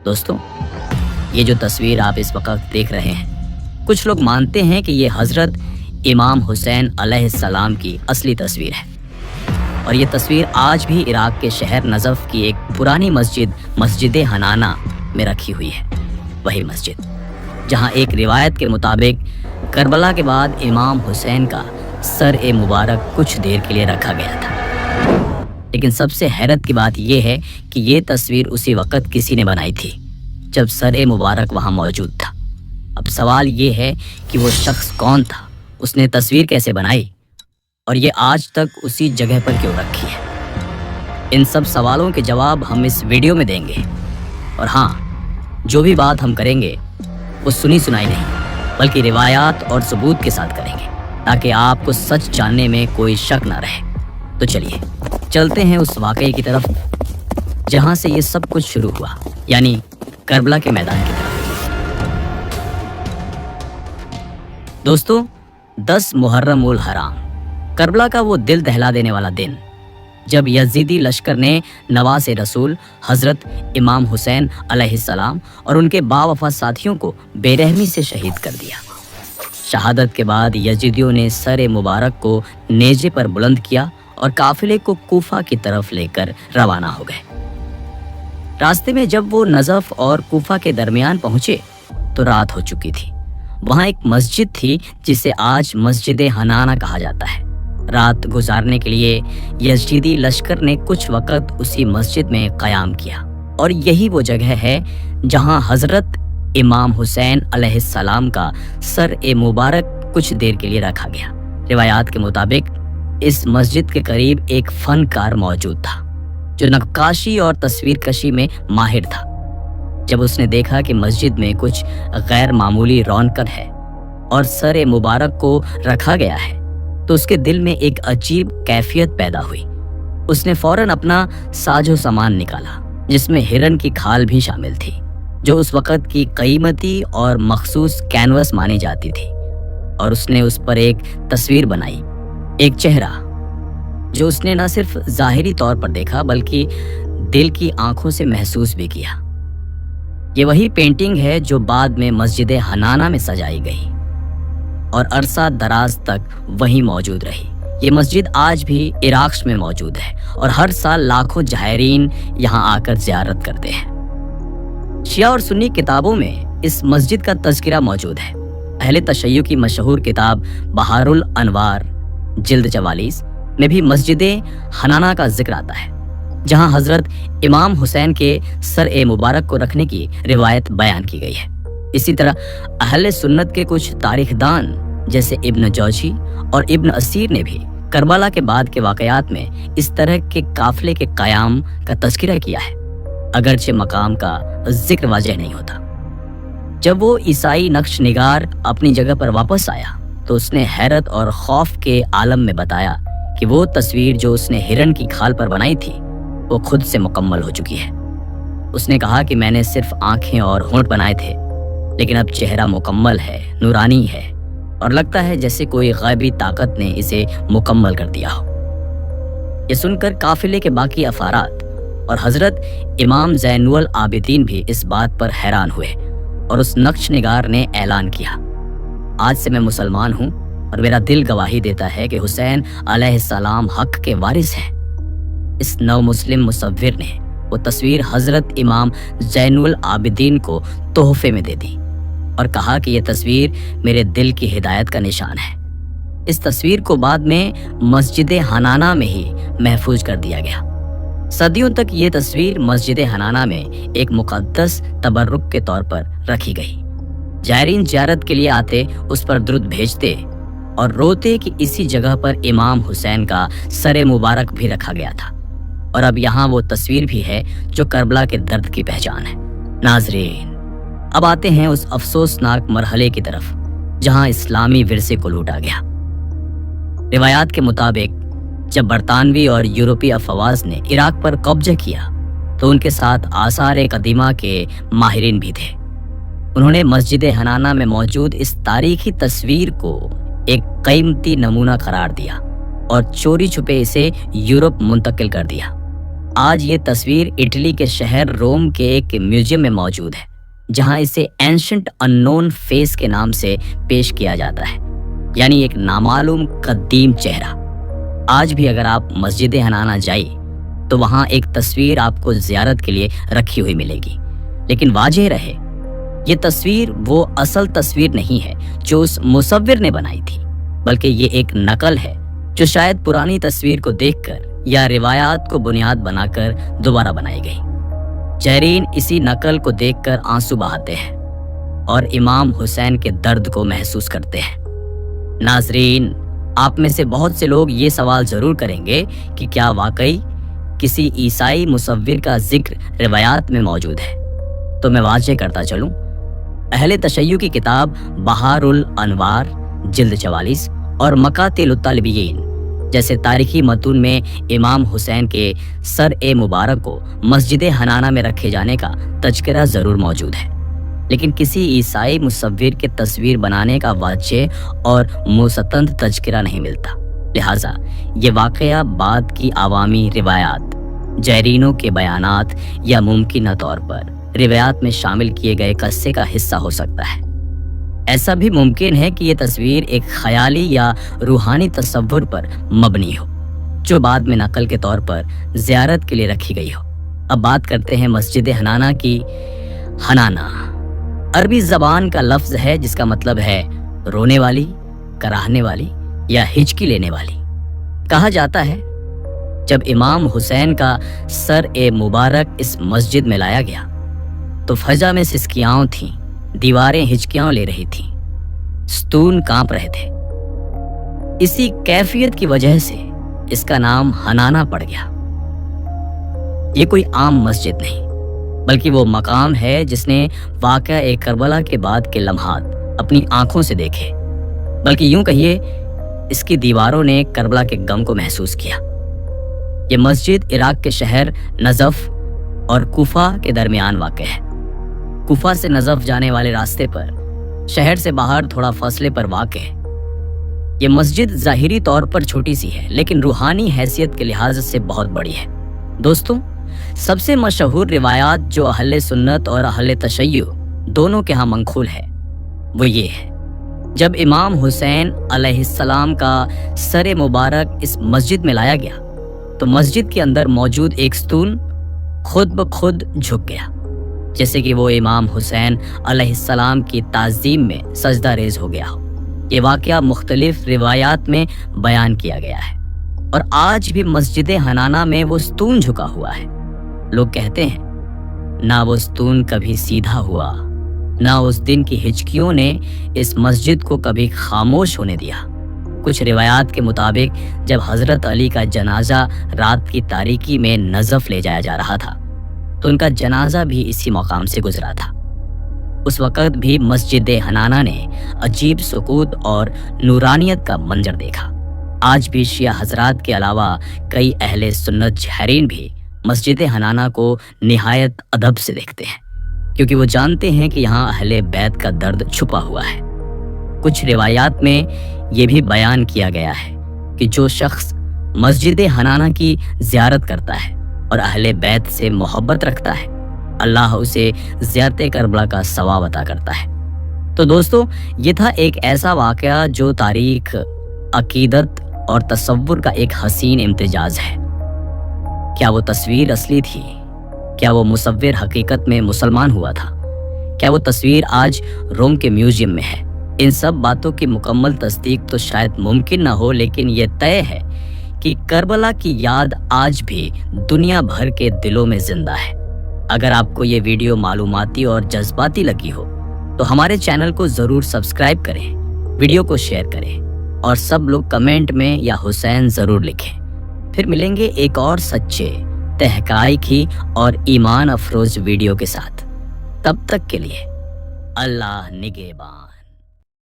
दोस्तों, ये जो तस्वीर आप इस वक्त देख रहे हैं, कुछ लोग मानते हैं कि ये हज़रत इमाम हुसैन अलैहिस्सलाम की असली तस्वीर है। और ये तस्वीर आज भी इराक के शहर नजफ की एक पुरानी मस्जिद हनाना में रखी हुई है। वही मस्जिद जहाँ एक रिवायत के मुताबिक करबला के बाद इमाम हुसैन का सर ए मुबारक कुछ देर के लिए रखा गया था। लेकिन सबसे हैरत की बात यह है कि ये तस्वीर उसी वक्त किसी ने बनाई थी जब सर ए मुबारक वहाँ मौजूद था। अब सवाल ये है कि वो शख्स कौन था, उसने तस्वीर कैसे बनाई और ये आज तक उसी जगह पर क्यों रखी है। इन सब सवालों के जवाब हम इस वीडियो में देंगे। और हाँ, जो भी बात हम करेंगे वो सुनी सुनाई नहीं बल्कि रिवायात और सबूत के साथ करेंगे, ताकि आपको सच जानने में कोई शक ना रहे। तो चलिए चलते हैं उस वाकये की तरफ जहाँ से ये सब कुछ शुरू हुआ, यानी करबला के मैदान की तरफ। दोस्तों, 10 मुहर्रम उल हराम, करबला का वो दिल दहला देने वाला दिन जब यजीदी लश्कर ने नवासे रसूल हज़रत इमाम हुसैन अलैहिस्सलाम और उनके बावफा साथियों को बेरहमी से शहीद कर दिया। शहादत के बाद यजीदियों ने सर मुबारक को नेज़े पर बुलंद किया और काफिले को कूफा की तरफ लेकर रवाना हो गए। रास्ते में जब वो नजफ और कूफा के दरमियान पहुंचे तो रात हो चुकी थी। वहां एक मस्जिद थी जिसे आज मस्जिद हनाना कहा जाता है। रात गुजारने के लिए यजीदी लश्कर ने कुछ वक्त उसी मस्जिद में क़याम किया और यही वो जगह है जहां हज़रत इमाम हुसैन अलैहिस्सलाम का सर ए मुबारक कुछ देर के लिए रखा गया। रिवायात के मुताबिक इस मस्जिद के करीब एक फनकार मौजूद था जो नक्काशी और तस्वीर कशी में माहिर था। जब उसने देखा कि मस्जिद में कुछ गैर मामूली रौनक है और सर ए मुबारक को रखा गया है तो उसके दिल में एक अजीब कैफियत पैदा हुई। उसने फौरन अपना साजो सामान निकाला जिसमें हिरन की खाल भी शामिल थी, जो उस वक़्त की कीमती और मखसूस कैनवस मानी जाती थी। और उसने उस पर एक तस्वीर बनाई, एक चेहरा जो उसने न सिर्फ ज़ाहिरी तौर पर देखा बल्कि दिल की आंखों से महसूस भी किया। ये वही पेंटिंग है जो बाद में मस्जिद हनाना में सजाई गई और अरसा दराज तक वहीं मौजूद रही। ये मस्जिद आज भी इराक में मौजूद है और हर साल लाखों ज़ायरीन यहाँ आकर ज़ियारत करते हैं। शिया और सुन्नी किताबों में इस मस्जिद का तज़किरा मौजूद है। अहले तशय्युअ की मशहूर किताब बहारुल अनवार जिल्द 44 में भी मस्जिद हनाना का जिक्र आता है, जहाँ हज़रत इमाम हुसैन के सर ए मुबारक को रखने की रिवायत बयान की गई है। इसी तरह अहले सुन्नत के कुछ तारीखदान जैसे इब्न जौजी और इब्न असीर ने भी करबला के बाद के वाकयात में इस तरह के काफिले के क़याम का तज़किरा किया है, अगरचे मकाम का जिक्र वाज़ेह नहीं होता। जब वो ईसाई नक्श निगार अपनी जगह पर वापस आया तो उसने हैरत और खौफ के आलम में बताया कि वो तस्वीर जो उसने हिरन की खाल पर बनाई थी वो खुद से मुकम्मल हो चुकी है। उसने कहा कि मैंने सिर्फ आंखें और होंठ बनाए थे, लेकिन अब चेहरा मुकम्मल है, नूरानी है और लगता है जैसे कोई गैबी ताकत ने इसे मुकम्मल कर दिया हो। ये सुनकर काफिले के बाकी अफारात और हज़रत इमाम ज़ैनुल आबिदीन भी इस बात पर हैरान हुए और उस नक्श निगार ने ऐलान किया, आज से मैं मुसलमान हूँ और मेरा दिल गवाही देता है कि हुसैन अलैहिस्सलाम हक के वारिस हैं। इस नव मुस्लिम मुसव्विर ने वो तस्वीर हज़रत इमाम ज़ैनुल आबिदीन को तोहफे में दे दी और कहा कि यह तस्वीर मेरे दिल की हिदायत का निशान है। इस तस्वीर को बाद में मस्जिद हनाना में ही महफूज कर दिया गया। सदियों तक ये तस्वीर मस्जिद हनाना में एक मुक़द्दस तबर्रुक के तौर पर रखी गई। ज़ायरीन ज़ियारत के लिए आते उस पर दुरूद भेजते और रोते कि इसी जगह पर इमाम हुसैन का सर मुबारक भी रखा गया था और अब यहाँ वो तस्वीर भी है जो करबला के दर्द की पहचान है। नाज़रीन, अब आते हैं उस अफसोसनाक मरहले की तरफ जहाँ इस्लामी विरसे को लूटा गया। रिवायात के मुताबिक जब बरतानवी और यूरोपीय अफवाज ने इराक पर कब्जा किया तो उनके साथ आसार कदीमा के माहिरीन भी थे। उन्होंने मस्जिद हनाना में मौजूद इस तारीखी तस्वीर को एक कीमती नमूना करार दिया और चोरी छुपे इसे यूरोप मुंतकिल कर दिया। آج یہ تصویر اٹلی کے شہر روم کے ایک میوزیم میں موجود ہے، جہاں اسے اینشنٹ انون فیس کے نام سے پیش کیا جاتا ہے، یعنی ایک نامعلوم قدیم چہرہ۔ آج بھی اگر آپ مسجد حنانہ جائیں تو وہاں ایک تصویر آپ کو زیارت کے لیے رکھی ہوئی ملے گی، لیکن واضح رہے یہ تصویر وہ اصل تصویر نہیں ہے جو اس مصور نے بنائی تھی، بلکہ یہ ایک نقل ہے جو شاید پرانی تصویر کو دیکھ کر یا روایات کو بنیاد بنا کر دوبارہ بنائی گئی۔ زائرین اسی نقل کو دیکھ کر آنسو بہاتے ہیں اور امام حسین کے درد کو محسوس کرتے ہیں۔ ناظرین، آپ میں سے بہت سے لوگ یہ سوال ضرور کریں گے کہ کیا واقعی کسی عیسائی مصور کا ذکر روایات میں موجود ہے؟ تو میں واضح کرتا چلوں، اہل تشیع کی کتاب بہار الانوار جلد 44 اور مقاتل الطالبین جیسے تاریخی متون میں امام حسین کے سر مبارک کو مسجد حنانہ میں رکھے جانے کا تذکرہ ضرور موجود ہے، لیکن کسی عیسائی مصور کے تصویر بنانے کا واضح اور مستند تذکرہ نہیں ملتا۔ لہٰذا یہ واقعہ بعد کی عوامی روایات، زائرینوں کے بیانات یا ممکنہ طور پر روایات میں شامل کیے گئے قصے کا حصہ ہو سکتا ہے۔ ایسا بھی ممکن ہے کہ یہ تصویر ایک خیالی یا روحانی تصور پر مبنی ہو جو بعد میں نقل کے طور پر زیارت کے لیے رکھی گئی ہو۔ اب بات کرتے ہیں مسجد حنانہ کی۔ حنانہ عربی زبان کا لفظ ہے جس کا مطلب ہے رونے والی، کراہنے والی یا ہچکی لینے والی۔ کہا جاتا ہے جب امام حسین کا سر مبارک اس مسجد میں لایا گیا تو فضا میں سسکیاں تھیں، دیواریں ہچکیاں لے رہی تھیں، ستون کانپ رہے تھے۔ اسی کیفیت کی وجہ سے اس کا نام حنانہ پڑ گیا۔ یہ کوئی عام مسجد نہیں، بلکہ وہ مقام ہے جس نے واقعہ کربلا کے بعد کے لمحات اپنی آنکھوں سے دیکھے، بلکہ یوں کہیے اس کی دیواروں نے کربلا کے غم کو محسوس کیا۔ یہ مسجد عراق کے شہر نجف اور کوفہ کے درمیان واقع ہے۔ کوفہ سے نجف جانے والے راستے پر شہر سے باہر تھوڑا فاصلے پر واقع ہے۔ یہ مسجد ظاہری طور پر چھوٹی سی ہے لیکن روحانی حیثیت کے لحاظ سے بہت بڑی ہے۔ دوستوں، سب سے مشہور روایات جو اہل سنت اور اہل تشیع دونوں کے ہاں منقول ہے وہ یہ ہے، جب امام حسین علیہ السلام کا سر مبارک اس مسجد میں لایا گیا تو مسجد کے اندر موجود ایک ستون خود بخود جھک گیا، جیسے کہ وہ امام حسین علیہ السلام کی تعظیم میں سجدہ ریز ہو گیا ہو۔ یہ واقعہ مختلف روایات میں بیان کیا گیا ہے اور آج بھی مسجد حنانہ میں وہ ستون جھکا ہوا ہے۔ لوگ کہتے ہیں نہ وہ ستون کبھی سیدھا ہوا، نہ اس دن کی ہچکیوں نے اس مسجد کو کبھی خاموش ہونے دیا۔ کچھ روایات کے مطابق جب حضرت علی کا جنازہ رات کی تاریکی میں نجف لے جایا جا رہا تھا تو ان کا جنازہ بھی اسی مقام سے گزرا تھا۔ اس وقت بھی مسجد حنانہ نے عجیب سکوت اور نورانیت کا منظر دیکھا۔ آج بھی شیعہ حضرات کے علاوہ کئی اہل سنت زائرین بھی مسجد حنانہ کو نہایت ادب سے دیکھتے ہیں، کیونکہ وہ جانتے ہیں کہ یہاں اہل بیت کا درد چھپا ہوا ہے۔ کچھ روایات میں یہ بھی بیان کیا گیا ہے کہ جو شخص مسجد حنانہ کی زیارت کرتا ہے اور اہل بیت سے محبت رکھتا ہے، اللہ اسے زیارت کربلا کا ثواب عطا کرتا ہے۔ تو دوستو، یہ تھا ایک ایسا واقعہ جو تاریخ، عقیدت اور تصور کا ایک حسین امتزاج ہے۔ کیا وہ تصویر اصلی تھی؟ کیا وہ مصور حقیقت میں مسلمان ہوا تھا؟ کیا وہ تصویر آج روم کے میوزیم میں ہے؟ ان سب باتوں کی مکمل تصدیق تو شاید ممکن نہ ہو، لیکن یہ طے ہے کہ کربلا کی یاد آج بھی دنیا بھر کے دلوں میں زندہ ہے۔ اگر آپ کو یہ ویڈیو معلوماتی اور جذباتی لگی ہو تو ہمارے چینل کو ضرور سبسکرائب کریں، ویڈیو کو شیئر کریں اور سب لوگ کمنٹ میں یا حسین ضرور لکھیں۔ پھر ملیں گے ایک اور سچے، تحقیقی اور ایمان افروز ویڈیو کے ساتھ۔ تب تک کے لیے اللہ نگہبان۔